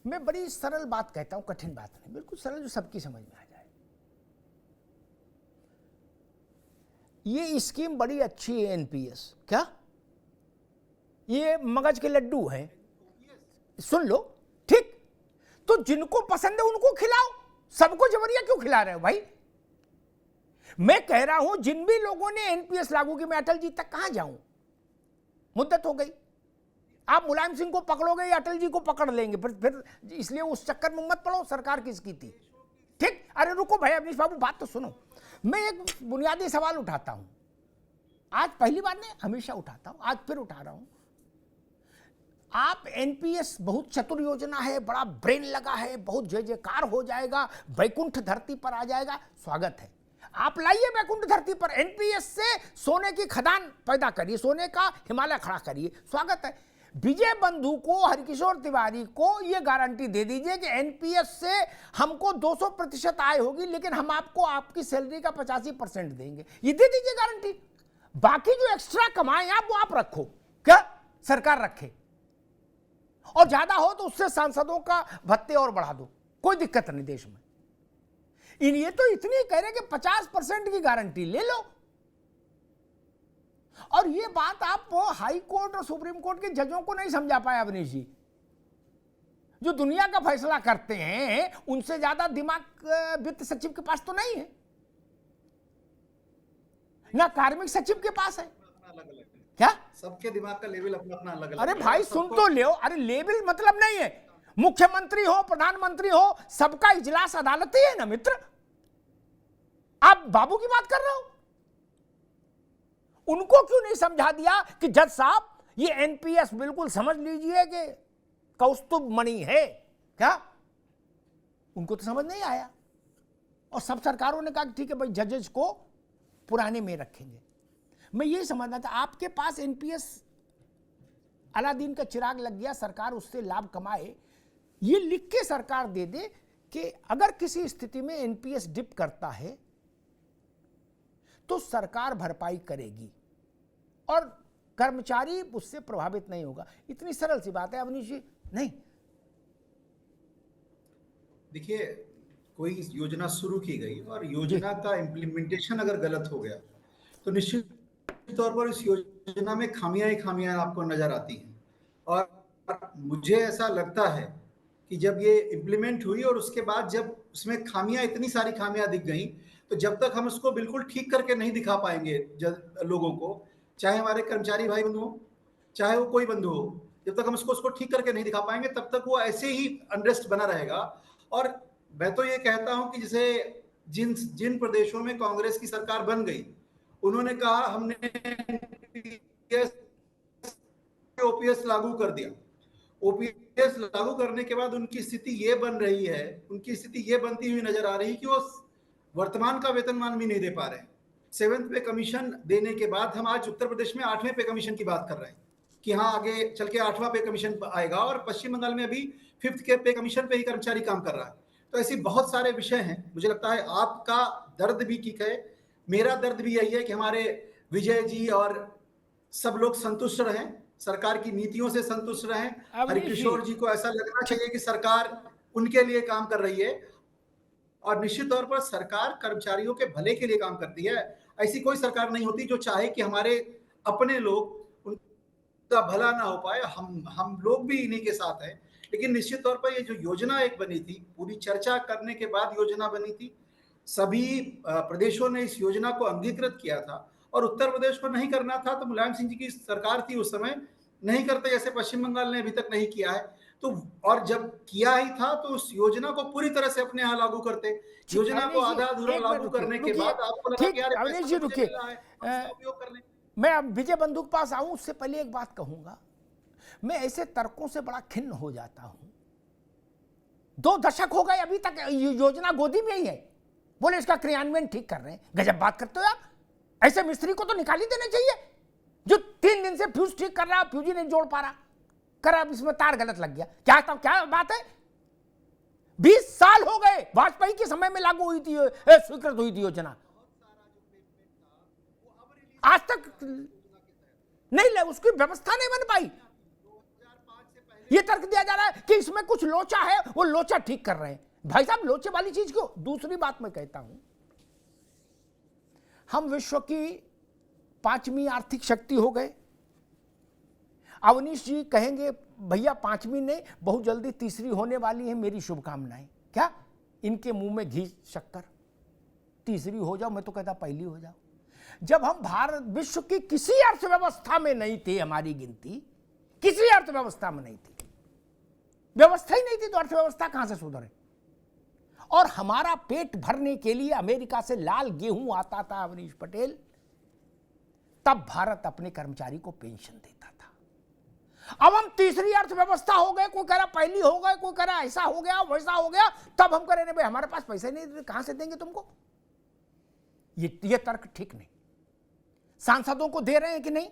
मैं बड़ी सरल बात कहता हूं, कठिन बात नहीं, बिल्कुल सरल जो सबकी समझ में आ जाए। ये स्कीम बड़ी अच्छी है एनपीएस, क्या ये मगज के लड्डू हैं, सुन लो, ठीक? तो जिनको पसंद है उनको खिलाओ, सबको जबरिया क्यों खिला रहे हो भाई? मैं कह रहा हूं जिन भी लोगों ने एनपीएस लागू की, मैं अटल जी तक कहां जाऊं, मुद्दत हो गई। आप मुलायम सिंह को पकड़ोगे या अटल जी को पकड़ लेंगे, फिर इसलिए उस चक्कर में मत पड़ो सरकार किसकी थी, ठीक? अरे रुको भाई अवनीश बाबू, बात तो सुनो। मैं एक बुनियादी सवाल उठाता हूं, आज पहली बार नहीं, हमेशा उठाता हूं, आज फिर उठा रहा हूं। आप एनपीएस बहुत चतुर योजना है, बड़ा ब्रेन लगा है, बहुत जय जयकार हो जाएगा, वैकुंठ धरती पर आ जाएगा, स्वागत है। आप लाइए वैकुंठ धरती पर, एनपीएस से सोने की खदान पैदा करिए, सोने का हिमालय खड़ा करिए, स्वागत है। विजय बंधु को, हरकिशोर तिवारी को ये गारंटी दे दीजिए कि एनपीएस से हमको 200% आय होगी, लेकिन हम आपको आपकी सैलरी का 85% देंगे, ये दे दीजिए गारंटी। बाकी जो एक्स्ट्रा कमाएं आप, वो आप रखो, क्या सरकार रखे, और ज्यादा हो तो उससे सांसदों का भत्ते और बढ़ा दो, कोई दिक्कत नहीं देश में। ये तो इतनी कह रहे कि 50% की गारंटी ले लो। और ये बात आप हाई कोर्ट और सुप्रीम कोर्ट के जजों को नहीं समझा पाए अवनीश जी, जो दुनिया का फैसला करते हैं, उनसे ज्यादा दिमाग वित्त सचिव के पास तो नहीं है, ना कार्मिक सचिव के पास है। क्या सबके दिमाग का लेवल अपना अपना अलग अलग। अरे भाई सुन तो ले, अरे लेवल मतलब नहीं है, मुख्यमंत्री हो, प्रधानमंत्री हो, सबका इजलास अदालती है ना मित्र। आप बाबू की बात कर रहे हो, उनको क्यों नहीं समझा दिया कि जज साहब ये एनपीएस बिल्कुल समझ लीजिए कि कौस्तुभ मणि है, क्या उनको तो समझ नहीं आया। और सब सरकारों ने कहा कि ठीक है भाई जजेस को पुराने में रखेंगे। मैं यही समझना था, आपके पास एनपीएस अलादीन का चिराग लग गया, सरकार उससे लाभ कमाए, ये लिख के सरकार दे दे कि अगर किसी स्थिति में एनपीएस डिप करता है तो सरकार भरपाई करेगी और कर्मचारी उससे प्रभावित नहीं होगा। इतनी सरल सी बात है अवनीश जी, नहीं? देखिए, कोई योजना शुरू की गई और योजना का इम्प्लीमेंटेशन अगर गलत हो गया तो निश्चित तौर पर इस योजना में खामियां ही खामियां आपको नजर आती हैं। और मुझे ऐसा लगता है कि जब ये इम्प्लीमेंट हुई और उसके बाद जब उसमें खामियां, इतनी सारी खामियां दिख गई, तो जब तक हम उसको बिल्कुल ठीक करके नहीं दिखा पाएंगे लोगों को, चाहे हमारे कर्मचारी भाई बंधु हो, चाहे वो कोई बंधु हो, जब तक हम उसको ठीक करके नहीं दिखा पाएंगे तब तक वो ऐसे ही अनरेस्ट बना रहेगा। और मैं तो ये कहता हूं कि जैसे जिन प्रदेशों में कांग्रेस की सरकार बन गई, उन्होंने कहा हमने ओपीएस लागू कर दिया। ओपीएस लागू करने के बाद उनकी स्थिति ये बन रही है, उनकी स्थिति ये बनती हुई नजर आ रही है कि वो वर्तमान का वेतनमान भी नहीं दे पा रहे हैं। 7th पे कमीशन देने के बाद हम आज उत्तर प्रदेश में 8वें पे कमीशन की बात कर रहे हैं कि हाँ आगे चल के 8वां पे कमीशन आएगा, और पश्चिम बंगाल में अभी 5th के पे कमीशन पे ही कर्मचारी काम कर रहा है। तो ऐसी बहुत सारे विषय हैं। मुझे लगता है आपका दर्द भी ठीक है, मेरा दर्द भी यही है कि हमारे विजय जी और सब लोग संतुष्ट रहें, सरकार की नीतियों से संतुष्ट रहें। हरकिशोर जी को ऐसा लगना चाहिए कि सरकार उनके लिए काम कर रही है, और निश्चित तौर पर सरकार कर्मचारियों के भले के लिए काम करती है। ऐसी कोई सरकार नहीं होती जो चाहे कि हमारे अपने लोग, उनका भला ना हो पाए। हम लोग भी इन्हीं के साथ हैं। लेकिन निश्चित तौर पर ये जो योजना एक बनी थी, पूरी चर्चा करने के बाद योजना बनी थी, सभी प्रदेशों ने इस योजना को अंगीकृत किया था, और उत्तर प्रदेश को नहीं करना था तो मुलायम सिंह जी की सरकार थी उस समय, नहीं करते, जैसे पश्चिम बंगाल ने अभी तक नहीं किया है। तो और जब किया ही था तो उस योजना को पूरी तरह से अपने यहाँ लागू करते। योजना को आधा अधूरा लागू करने के बाद आपको लगा कि यार अवनीश जी रुकिए, उपयोग कर लें। मैं अब विजय बंधु के पास आऊं, उससे पहले एक बात कहूंगा। मैं ऐसे तर्कों से बड़ा खिन्न हो जाता हूं। 2 दशक हो गए अभी तक योजना गोदी में ही है, बोले इसका क्रियान्वयन ठीक कर रहे हैं। गजब बात करते हो यार, ऐसे मिस्त्री को तो निकाल ही देना चाहिए जो 3 दिन से फ्यूज ठीक कर रहा, फ्यूज ही नहीं जोड़ पा रहा, कर अब इसमें तार गलत लग गया। क्या बात है? 20 साल हो गए, वाजपेयी के समय में लागू हुई थी, स्वीकृत हुई थी योजना, आज तक नहीं, उसकी व्यवस्था नहीं बन पाई। ये तर्क दिया जा रहा है कि इसमें कुछ लोचा है, वो लोचा ठीक कर रहे हैं। भाई साहब, लोचे वाली चीज क्यों? दूसरी बात मैं कहता हूं, हम विश्व की 5वीं आर्थिक शक्ति हो गए। अवनीश जी कहेंगे भैया 5वीं नहीं, बहुत जल्दी तीसरी होने वाली है, मेरी शुभकामनाएं। क्या इनके मुंह में घी शक्कर? तीसरी हो जाओ, मैं तो कहता पहली हो जाओ। जब हम भारत विश्व की किसी अर्थव्यवस्था में नहीं थे, हमारी गिनती किसी अर्थव्यवस्था में नहीं थी, व्यवस्था ही नहीं थी, तो अर्थव्यवस्था कहां से सुधरे? और हमारा पेट भरने के लिए अमेरिका से लाल गेहूं आता था, अवनीश पटेल, तब भारत अपने कर्मचारी को पेंशन देता था। अब हम तीसरी अर्थव्यवस्था हो गए, कोई कह रहा पहली हो गए, कोई कह रहा ऐसा हो गया वैसा हो गया, तब हम कह रहे भाई हमारे पास पैसे नहीं, कहां से देंगे तुमको? ये तर्क ठीक नहीं। सांसदों को दे रहे हैं कि नहीं?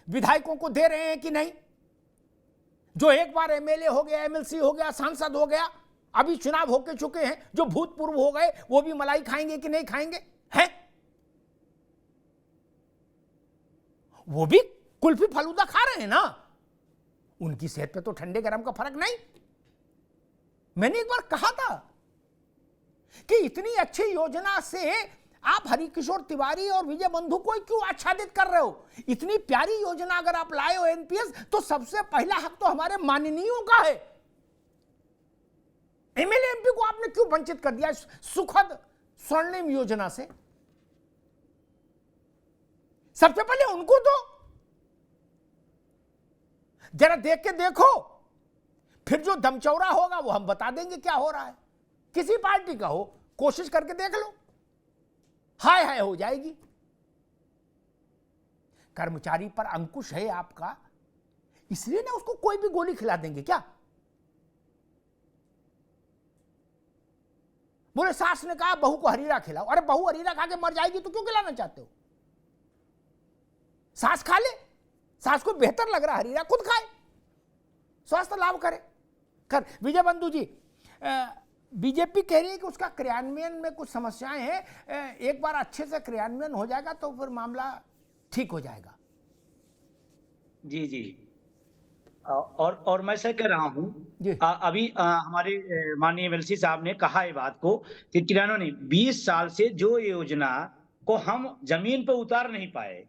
विधायकों को दे रहे हैं कि नहीं? जो एक बार एमएलए हो गया, एमएलसी हो गया, सांसद हो गया, अभी चुनाव होके चुके हैं, जो भूतपूर्व हो गए, वो भी मलाई खाएंगे कि नहीं खाएंगे? हैं? वो भी कुल्फी फलूदा खा रहे हैं ना, उनकी सेहत पे तो ठंडे गरम का फर्क नहीं। मैंने एक बार कहा था कि इतनी अच्छी योजना से आप हरिकिशोर तिवारी और विजय बंधु को क्यों आच्छादित कर रहे हो? इतनी प्यारी योजना अगर आप लाए हो एनपीएस, तो सबसे पहला हक तो हमारे माननीयों का है। एमएलए एमपी को आपने क्यों वंचित कर दिया सुखद स्वर्णिम योजना से? सबसे पहले उनको तो जरा देख के देखो, फिर जो दमचौरा होगा वो हम बता देंगे क्या हो रहा है। किसी पार्टी का हो, कोशिश करके देख लो, हाय हाय हो जाएगी। कर्मचारी पर अंकुश है आपका, इसलिए ना उसको कोई भी गोली खिला देंगे क्या? बोले सास ने कहा बहू को हरीरा खिलाओ। अरे बहू हरीरा खा के मर जाएगी तो क्यों खिलाना चाहते हो? सास खा ले, सास को बेहतर लग रहा हरीरा, खुद खाए, स्वास्थ्य लाभ करे। कर विजय बंधु जी, बीजेपी कह रही है कि उसका क्रियान्वयन में कुछ समस्याएं हैं, एक बार अच्छे से क्रियान्वयन हो जाएगा तो फिर मामला ठीक हो जाएगा। जी जी, और मैं सर कह रहा हूं, अभी हमारे माननीय एमएलसी साहब ने कहा ये बात को कि किरानों ने 20 साल से जो योजना को हम जमीन पर उतार नहीं पाए,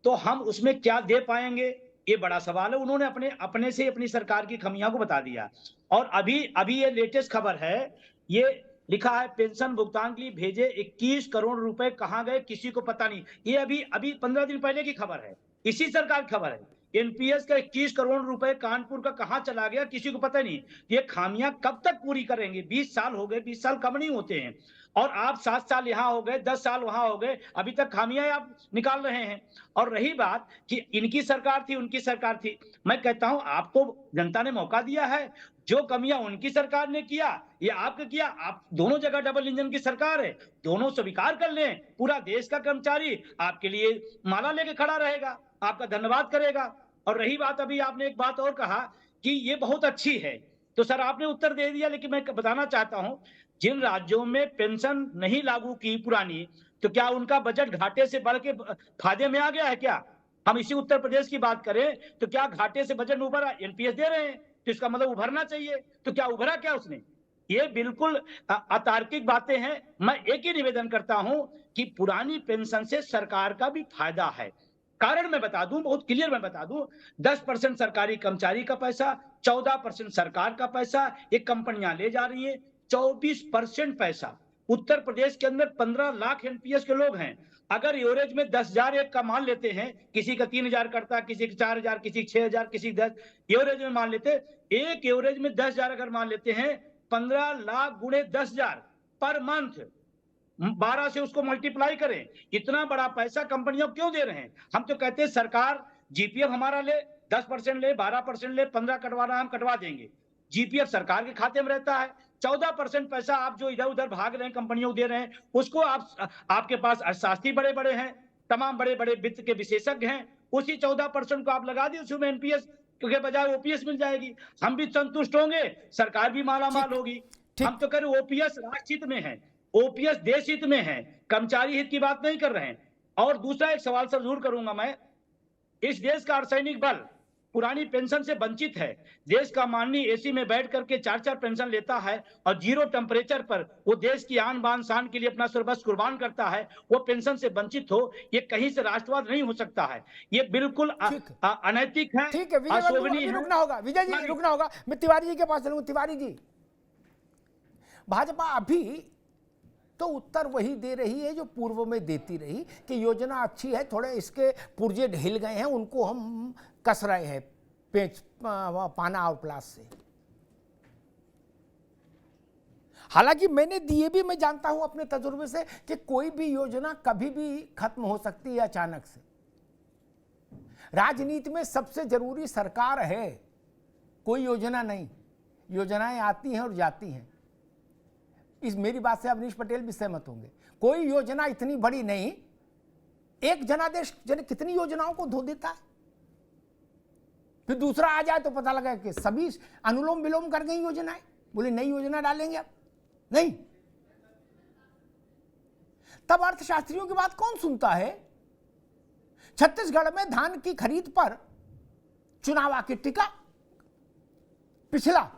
तो हम उसमें क्या दे पाएंगे, ये बड़ा सवाल है। उन्होंने अपने से अपनी सरकार की खामियों को बता दिया। और अभी ये लेटेस्ट खबर है, ये लिखा है पेंशन भुगतान के लिए भेजे 21 करोड़ रुपए कहां गए किसी को पता नहीं। ये अभी 15 दिन पहले की खबर है, इसी सरकार की खबर है। एनपीएस का 21 करोड़ रुपए कानपुर का कहां चला गया किसी को पता नहीं। ये खामियां कब तक पूरी करेंगे? 20 साल हो गए, 20 साल कम नहीं होते हैं। और आप 7 साल यहां हो गए, 10 साल वहां हो गए, अभी तक खामियां आप निकाल रहे हैं। और रही बात कि इनकी सरकार थी, उनकी सरकार थी, मैं कहता हूं आपको जनता ने मौका दिया है। जो कमियां उनकी सरकार ने किया, ये आपने किया। आप दोनों जगह डबल इंजन की सरकार है, दोनों स्वीकार कर लें। पूरा देश का कर्मचारी आपके लिए माला लेके खड़ा रहेगा, आपका धन्यवाद करेगा। और रही बात, अभी आपने एक बात और कहा कि ये बहुत अच्छी है, तो सर आपने उत्तर दे दिया, लेकिन मैं बताना चाहता हूं, जिन राज्यों में पेंशन नहीं लागू की पुरानी, तो क्या उनका बजट घाटे से बढ़ के फायदे में आ गया है क्या? हम इसी उत्तर प्रदेश की बात करें तो क्या घाटे से बजट में उभरा? एनपीएस दे रहे हैं तो इसका मतलब उभरना चाहिए, तो क्या उभरा क्या उसने? ये बिल्कुल अतार्किक बातें हैं। मैं एक ही निवेदन करता हूं कि पुरानी पेंशन से सरकार का भी फायदा है। कारण मैं बता दूं, बहुत क्लियर मैं बता दूं, 10% सरकारी कर्मचारी का पैसा, 14% सरकार का पैसा, ये कंपनियां ले जा रही है। 24% पैसा उत्तर प्रदेश के अंदर 15 लाख एनपीएस के लोग हैं। अगर एवरेज में 10,000 एक का मान लेते हैं, किसी का 3,000 करता, किसी का 4,000, किसी का 6,000, किसी का 10, एवरेज में मान लेते, एक एवरेज में 10,000 अगर मान लेते हैं, 15 लाख गुणे 10,000 पर मंथ, 12 से उसको मल्टीप्लाई करें, इतना बड़ा पैसा कंपनियों क्यों दे रहे हैं? हम तो कहते हैं सरकार जीपीएफ हमारा ले, 10% ले, 12% ले, 15 कटवाना हम कटवा देंगे। जीपीएफ सरकार के खाते में रहता है। 14% पैसा आप जो इधर उधर भाग रहे हैं, कंपनियों को दे रहे हैं, उसको आपके पास अर्थशास्त्री बड़े बड़े हैं, तमाम बड़े बड़े वित्त के विशेषज्ञ हैं, उसी 14% को आप लगा दिए उसमें एनपीएस के बजाय ओपीएस मिल जाएगी। हम भी संतुष्ट होंगे, सरकार भी मालामाल होगी। हम तो कह रहे ओपीएस राष्ट्र हित में है, ओपीएस देश हित में है, कर्मचारी हित की बात नहीं कर रहे हैं। और दूसरा एक सवाल सर जरूर करूंगा मैं, इस देश का अर्धसैनिक बल पुरानी पेंशन से वंचित है। देश का माननीय एसी में बैठ करके 4-4 पेंशन लेता है और 0 टेम्परेचर पर वो देश की आन बान शान के लिए अपना सर्वस्व कुर्बान करता है, वो पेंशन से वंचित हो, ये कहीं से राष्ट्रवाद नहीं हो सकता है। ये बिल्कुल अनैतिक है, ठीक है विजय, अशोभनीय है। रुकना होगा विजय जी, रुकना होगा। मैं तिवारी जी के पास चलूंगा। तिवारी जी, भाजपा अभी तो उत्तर वही दे रही है जो पूर्व में देती रही कि योजना अच्छी है, थोड़े इसके पुर्जे ढिल गए हैं, उनको हम कस रहे हैं पेच पाना और प्लास से। हालांकि मैंने दिए भी, मैं जानता हूं अपने तजुर्बे से कि कोई भी योजना कभी भी खत्म हो सकती है अचानक से। राजनीति में सबसे जरूरी सरकार है, कोई योजना नहीं। योजनाएं आती हैं और जाती हैं। इस मेरी बात से अवनीश पटेल भी सहमत होंगे। कोई योजना इतनी बड़ी नहीं, एक जनादेश कितनी योजनाओं को धो देता है, फिर दूसरा आ जाए तो पता लगा कि सभी अनुलोम विलोम कर गई योजनाएं, बोले नई योजना डालेंगे अब नहीं। तब अर्थशास्त्रियों की बात कौन सुनता है? छत्तीसगढ़ में धान की खरीद पर चुनाव आके टिका। पिछला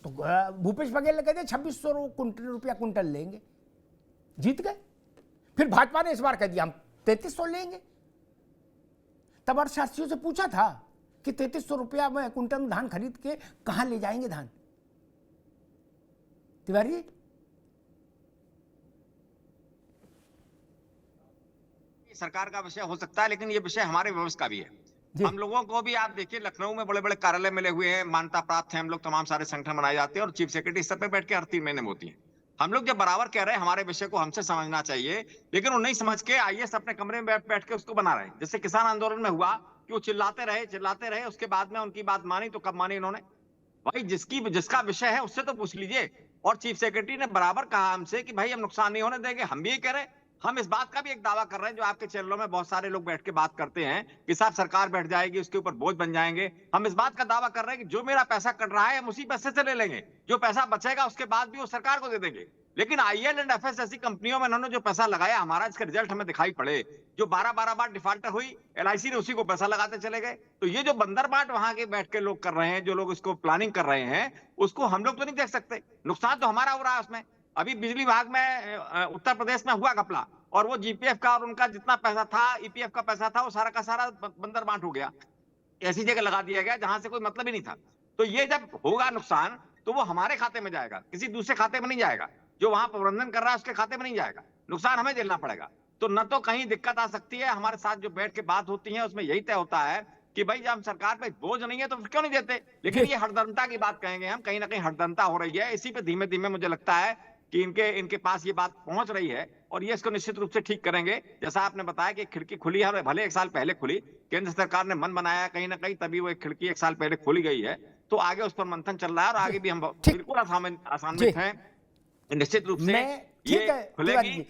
तो भूपेश बघेल ने कहते 2600 रुपया कुंटल लेंगे, जीत गए। फिर भाजपा ने इस बार कह दिया हम 3300 लेंगे। तब अर्थशास्त्रियों से पूछा था कि 3300 रुपया में कुंटल में धान खरीद के कहां ले जाएंगे धान? तिवारी, सरकार का विषय हो सकता है, लेकिन ये विषय हमारे व्यवस्था का भी है। हम लोगों को भी आप देखिए, लखनऊ में बड़े बड़े कार्यालय मिले हुए हैं, मान्यता प्राप्त है, हम लोग तमाम सारे संगठन बनाए जाते हैं और चीफ सेक्रेटरी स्तर पे बैठ के हर 3 महीने में होती है। हम लोग जब बराबर कह रहे हैं हमारे विषय को हमसे समझना चाहिए, लेकिन वो नहीं समझ के आईएएस अपने कमरे में बैठ के उसको बना रहे हैं। जैसे किसान आंदोलन में हुआ कि वो चिल्लाते रहे, उसके बाद में उनकी बात मानी तो कब मानी इन्होंने? भाई जिसका विषय है उससे तो पूछ लीजिए। और चीफ सेक्रेटरी ने बराबर कहा हमसे कि भाई हम नुकसान नहीं होने देंगे। हम भी ये कह रहे हैं, हम इस बात का भी एक दावा कर रहे हैं जो आपके चैनलों में बहुत सारे लोग बैठ के बात करते हैं कि साहब सरकार बैठ जाएगी, उसके ऊपर बोझ बन जाएंगे। हम इस बात का दावा कर रहे हैं कि जो मेरा पैसा कट रहा है हम उसी पैसे से ले लेंगे, जो पैसा बचेगा उसके बाद भी वो सरकार को दे देंगे। लेकिन आईएल एंड एफएस ऐसी कंपनियों में इन्होंने जो पैसा लगाया, हमारा इसका रिजल्ट हमें दिखाई पड़े। जो 12-12 बार डिफॉल्टर हुई, एलआईसी ने उसी को पैसा लगाते चले गए। तो ये जो बंदर बाट वहां के बैठ के लोग कर रहे हैं, जो लोग इसको प्लानिंग कर रहे हैं, उसको हम लोग तो नहीं देख सकते। नुकसान तो हमारा हो रहा है उसमें। अभी बिजली विभाग में उत्तर प्रदेश में हुआ घपला, और वो जीपीएफ का और उनका जितना पैसा था, ईपीएफ का पैसा था, वो सारा का सारा बंदर बांट हो गया, ऐसी जगह लगा दिया गया जहां से कोई मतलब ही नहीं था। तो ये जब होगा नुकसान तो वो हमारे खाते में जाएगा, किसी दूसरे खाते में नहीं जाएगा। जो वहां प्रबंधन कर रहा है उसके खाते में नहीं जाएगा, नुकसान हमें झेलना पड़ेगा। तो न तो कहीं दिक्कत आ सकती है, हमारे साथ जो बैठ के बात होती है उसमें यही तय होता है कि भाई जब सरकार पे बोझ नहीं है तो क्यों नहीं देते। लेकिन ये हठधर्मता की बात कहेंगे हम, कहीं ना कहीं हठधर्मता हो रही है। इसी पे धीमे धीमे मुझे लगता है कि इनके पास ये बात पहुंच रही है और ये इसको निश्चित रूप से ठीक करेंगे। जैसा आपने बताया कि खिड़की खुली है, भले 1 साल पहले खुली, केंद्र सरकार ने मन बनाया कहीं ना कहीं, तभी वो एक खिड़की 1 साल पहले खोली गई है। तो आगे उस पर मंथन चल रहा है और आगे भी हम बिल्कुल आसान्वित हैं, निश्चित रूप से ये खुलेगी।